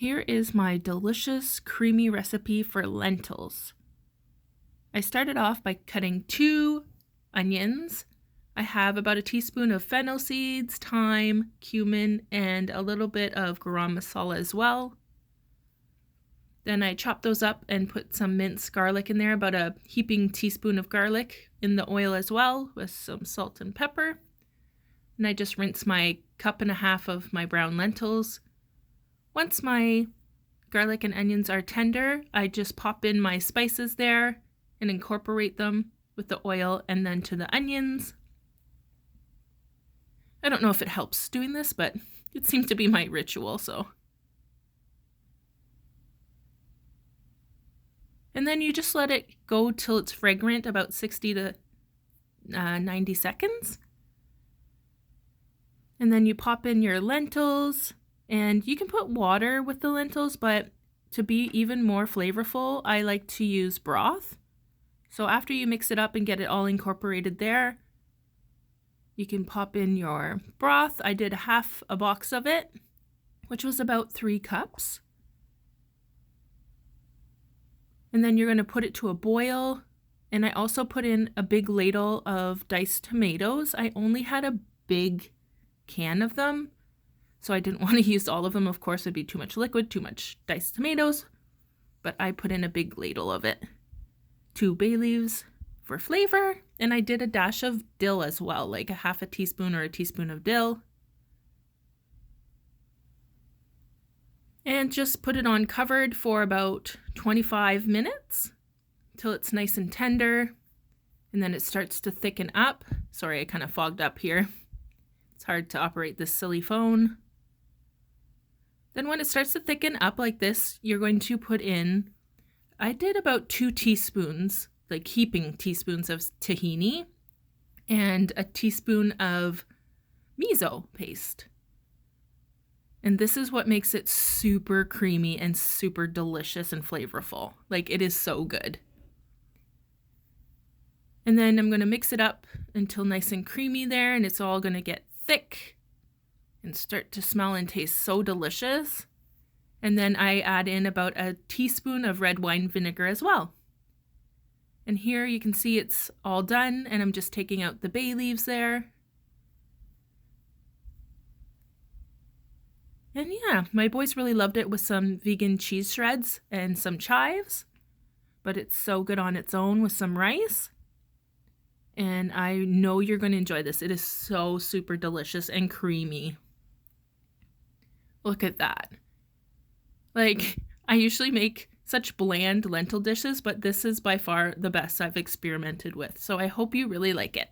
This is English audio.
Here is my delicious creamy recipe for lentils. I started off by cutting 2 onions. I have about a teaspoon of fennel seeds, thyme, cumin, and a little bit of garam masala as well. Then I chopped those up and put some minced garlic in there, about a heaping teaspoon of garlic in the oil as well, with some salt and pepper. And I just rinse my 1.5 cups of my brown lentils. Once my garlic and onions are tender, I just pop in my spices there and incorporate them with the oil and then to the onions. I don't know if it helps doing this, but it seems to be my ritual, so. And then you just let it go till it's fragrant, about 60 to 90 seconds. And then you pop in your lentils, and you can put water with the lentils, but to be even more flavorful, I like to use broth. So after you mix it up and get it all incorporated there, you can pop in your broth. I did half a box of it, which was about 3 cups. And then you're going to put it to a boil. And I also put in a big ladle of diced tomatoes. I only had a big can of them, so I didn't want to use all of them. Of course, it'd be too much liquid, too much diced tomatoes, but I put in a big ladle of it. 2 bay leaves for flavor, and I did a dash of dill as well, like a half a teaspoon or a teaspoon of dill. And just put it on covered for about 25 minutes till it's nice and tender, and then it starts to thicken up. Sorry, I kind of fogged up here. It's hard to operate this silly phone. Then when it starts to thicken up like this, you're going to put in, I did about 2 teaspoons, like heaping teaspoons of tahini, and a teaspoon of miso paste. And this is what makes it super creamy and super delicious and flavorful. Like, it is so good. And then I'm going to mix it up until nice and creamy there, and it's all going to get thick and start to smell and taste so delicious. And then I add in about a teaspoon of red wine vinegar as well. And here you can see it's all done, and I'm just taking out the bay leaves there. And yeah, my boys really loved it with some vegan cheese shreds and some chives, but it's so good on its own with some rice. And I know you're going to enjoy this. It is so super delicious and creamy. Look at that. Like, I usually make such bland lentil dishes, but this is by far the best I've experimented with. So I hope you really like it.